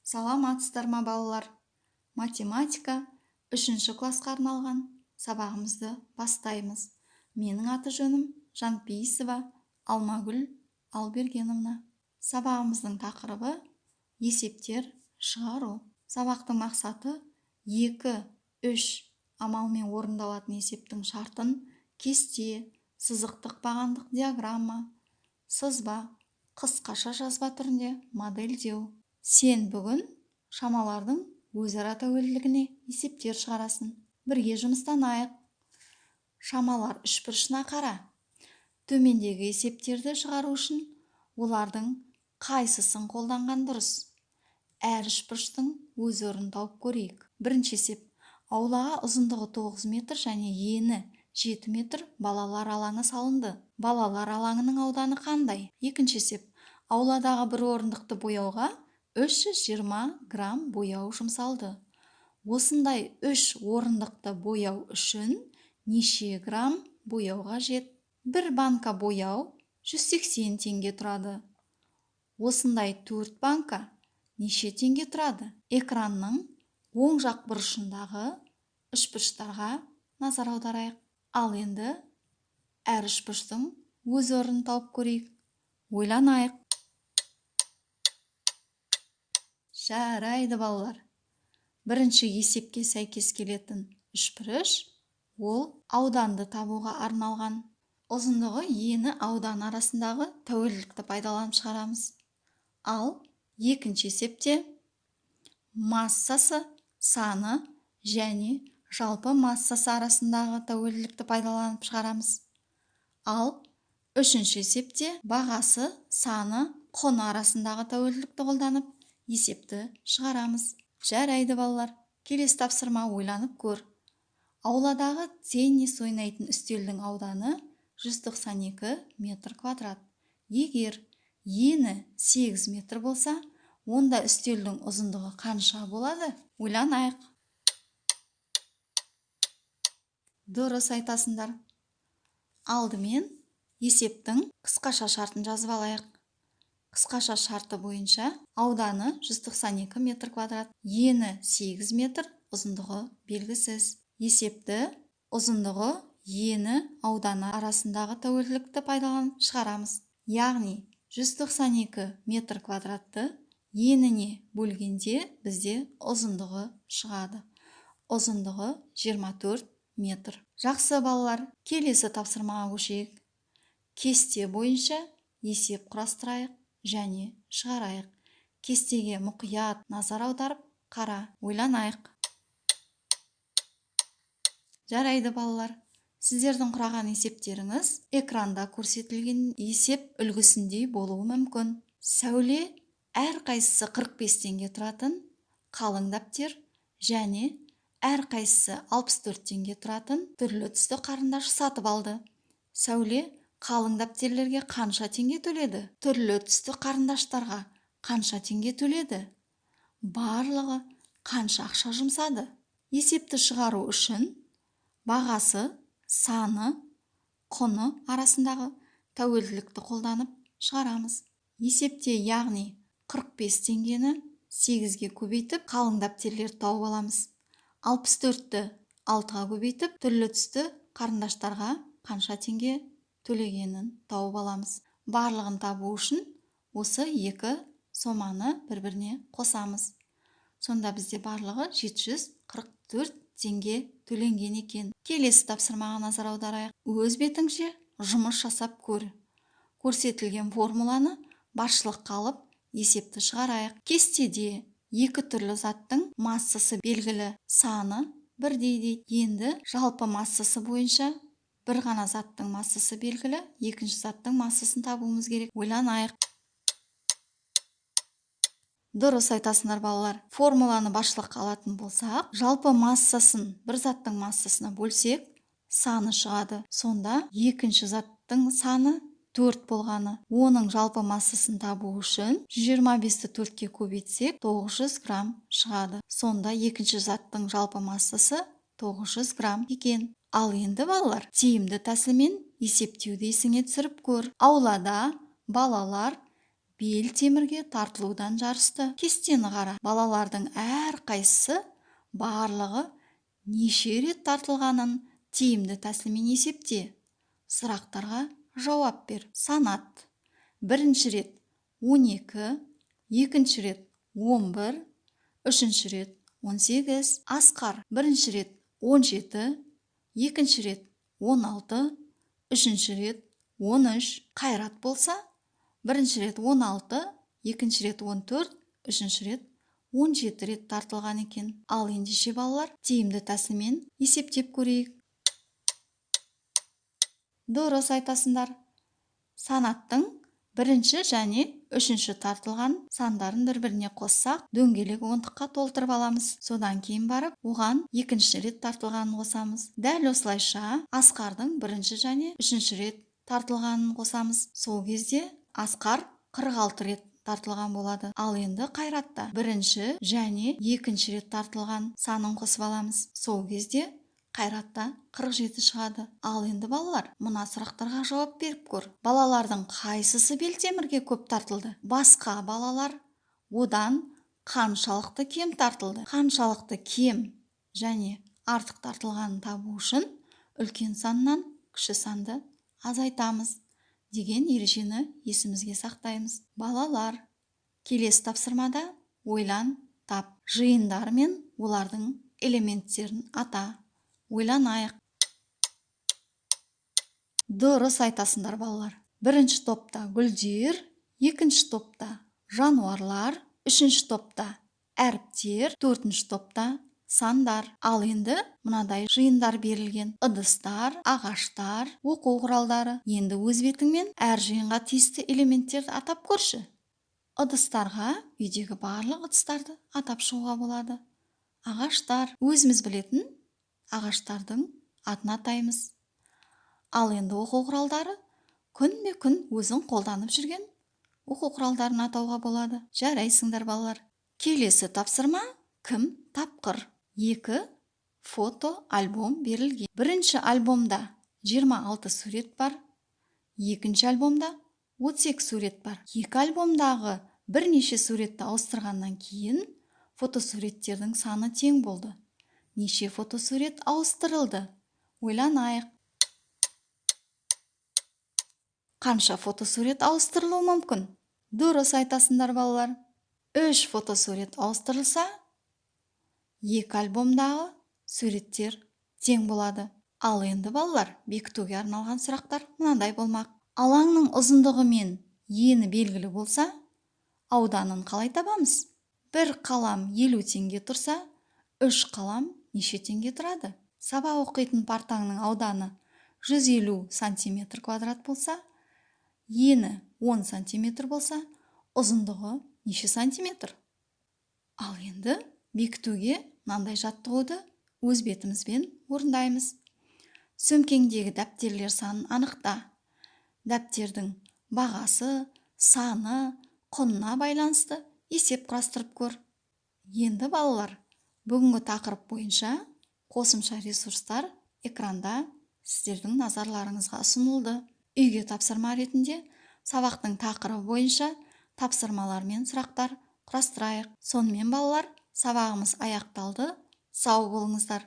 Саламатсыздар ма балалар? Математика 3 классқа арналған сабағымызды бастаймыз. Менің аты жөнім Жанпейісова Алмагүл Албергеновна. Сабағымыздың тақырыбы есептер шығару. Сабақтың мақсаты 2-3 амалмен орындалатын есептің шартын кесте, сызықтық бағандық диаграмма, сызба, қысқаша жазба түрінде модельдеу. Сен бүгін шамалардың өзара тәуелділігіне есептер шығарасың. Бірге жұмыстанайық. Шамалар үшбұрышына қара. Төмендегі есептерді шығару үшін олардың қайсысын қолданған дұрыс? Әр үшбұрыштың өз орнын тауып көрейік. Бірінші есеп. Аулаға ұзындығы 9 метр және ені 7 метр балалар алаңы салынды. Балалар алаңының ауданы қандай? Екінші есеп. Ауладағы бір орындықты бояуға 320 грамм бояу жұмсалды. Осындай 3 орындықты бояу үшін неше грамм бояу қажет? Бір банка бояу 180 теңге тұрады. Осындай 4 банка неше теңге тұрады? Экранның оң жақ бұрышындағы үшбұрыштарға назар аударайық. Ал енді әр үшбұрыштың өз орнын тауып көрейік. Ойланайық. Жарайды балалар. Бірінші есепке сәйкес келетін үшбұрыш ол ауданды табуға арналған. Ұзындығы ені аудан арасындағы тәуелділікті пайдаланып шығарамыз. Ал екінші есепте массасы, саны және жалпы массасы арасындағы тәуелділікті пайдаланып шығарамыз. Ал үшінші есепте бағасы, саны, құны арасындағы тәуелділікті қолданып есепті шығарамыз. Жарайды балалар, келесі тапсырма ойланып көр. Ауладағы теннис ойнайтын үстелдің ауданы 192 метр квадрат. Егер ені 8 метр болса, онда үстелдің ұзындығы қанша болады? Ойланайық. Дұрыс айтасыңдар. Алдымен есептің қысқаша шартын жазып алайық. Қысқаша шарты бойынша ауданы 192 метр квадрат, ені 8 метр, ұзындығы белгісіз. Есепті ұзындығы ені ауданы арасындағы тәуелділікті пайдаланып шығарамыз. Яғни 192 метр квадратты еніне бөлгенде бізде ұзындығы шығады. Ұзындығы 24 метр. Жақсы балалар, келесі тапсырмаға көшейік. Кесте бойынша есеп құрастырайық және шығарайық. Кестеге мұқият назар аударып, қара, ойланайық. Жарайды балалар. Сіздердің құраған есептеріңіз экранда көрсетілген есеп үлгісіндей болуы мүмкін. Сәуле әрқайсысы 45 теңге тұратын қалың дәптер және әрқайсысы 64 теңге тұратын түрлі түсті қарындаш сатып алды. Сәуле қалың дәптерлерге қанша теңге төледі? Түрлі түсті қарындаштарға қанша теңге төледі? Барлығы қанша ақша жұмсады? Есепті шығару үшін бағасы, саны, құны арасындағы тәуелділікті қолданып шығарамыз. Есепте яғни 45 теңгені 8-ге көбейтіп қалың дәптерлерді тауып аламыз. 64-ті 6-ға көбейтіп түрлі түсті қарындаштарға қанша теңге төлегенін тауып аламыз. Барлығын табу үшін осы екі соманы бір-біріне қосамыз. Сонда бізде барлығы 744 теңге төленген екен. Келесі тапсырмаға назар аударайық. Өз бетіңше жұмыс жасап көр. Көрсетілген формуланы басшылыққа алып есепті шығарайық. Кестеде екі түрлі заттың массасы белгілі, саны бірдей дейді. Енді жалпы массасы бойынша бір ғана заттың массасы белгілі, екінші заттың массасын табуымыз керек. Ойланайық. Дұрыс айтасыңдар балалар. Формуланы басшылыққа алатын болсақ, жалпы массасын бір заттың массасына бөлсек, саны шығады. Сонда екінші заттың саны 4 болғаны. Оның жалпы массасын табу үшін 125-ті 4-ке көбейтсек 900 грамм шығады. Сонда екінші заттың жалпы массасы 900 грамм екен. Ал енді балалар, тиімді тәсілмен есептеуді есіңе түсіріп көр. Аулада балалар бел темірге тартылудан жарысты. Кестені қара. Балалардың әр қайсысы барлығы неше рет тартылғанын тиімді тәсілмен есепте. Сұрақтарға жауап бер. Санат. Бірінші рет 12, екінші рет 11, үшінші рет 18. Асқар. Бірінші рет 17, екінші рет 16, үшінші рет 13. Қайрат болса, бірінші рет 16, екінші рет 14, үшінші рет 17 рет тартылған екен. Ал ендеше балалар, тиімді тәсілмен есептеп көрейік. Дұрыс айтасыңдар. Санаттың бірінші және үшінші тартылған сандарын бір-біріне қоссақ, дөңгелек онтыққа толтырып аламыз. Содан кейін барып, оған екінші рет тартылғанын қосамыз. Дәл осылайша Асқардың бірінші және үшінші рет тартылғанын қосамыз. Сол кезде Асқар 46 рет тартылған болады. Ал енді Қайратта бірінші және екінші рет тартылған санын қосып аламыз. Сол кезде Қайратта 47 шығады. Ал енді балалар, мына сұрақтарға жауап беріп көр. Балалардың қайсысы белтемірге көп тартылды? Басқа балалар одан қаншалықты кем тартылды? Қаншалықты кем және артық тартылғанын табу үшін үлкен саннан кіші санды азайтамыз деген ережені есімізге сақтаймыз. Балалар, келесі тапсырмада ойлан, тап. Жиындар мен олардың элементтерін ата. Ойланайық. Дұрыс айтасыңдар балалар. Бірінші топта гүлдер, екінші топта жануарлар, үшінші топта әріптер, төртінші топта сандар. Ал енді мынадай жиындар берілген: ыдыстар, ағаштар, оқу құралдары. Енді өз бетіңмен әр жиынға тиісті элементтерді атап көрші. Ыдыстарға үйдегі барлық ыдыстарды атап шығуға болады. Ағаштар, өзіміз білетін ағаштардың атын атаймыз. Ал енді оқу құралдары, күнбе-күн өзің қолданып жүрген оқу құралдарын атауға болады. Жарайсыңдар балалар. Келесі тапсырма: кім тапқыр? 2 фото альбом берілген. Бірінші альбомда 26 сурет бар, екінші альбомда 38 сурет бар. Екі альбомдағы бірнеше суретті ауыстырғаннан кейін фотосуреттердің саны тең болды. Неше фотосурет ауыстырылды? Ойланайық. Қанша фотосурет ауыстырылуы мүмкін? Дұрыс айтасыңдар балалар. 3 фотосурет ауыстырылса, екі альбомдағы суреттер тең болады. Ал енді балалар, бекітуге арналған сұрақтар мынандай болмақ. Алаңның ұзындығы мен ені белгілі болса, ауданын қалай табамыз? Бір қалам 50 теңге тұрса, 3 қалам неше теңге тұрады? Сабақ оқитын партаңның ауданы 150 сантиметр квадрат болса, ені 10 сантиметр болса, ұзындығы неше сантиметр? Ал енді бекітуге мынандай жаттығуды өз бетімізбен орындаймыз. Сөмкеңдегі дәптерлер санын анықта. Дәптердің бағасы, саны, құнына байланысты есеп құрастырып көр. Енді балалар, бүгінгі тақырып бойынша қосымша ресурстар экранда сіздердің назарларыңызға ұсынылды. Үйге тапсырма ретінде сабақтың тақырыбы бойынша тапсырмалар мен сұрақтар құрастырайық. Сонымен балалар, сабағымыз аяқталды. Сау болыңыздар.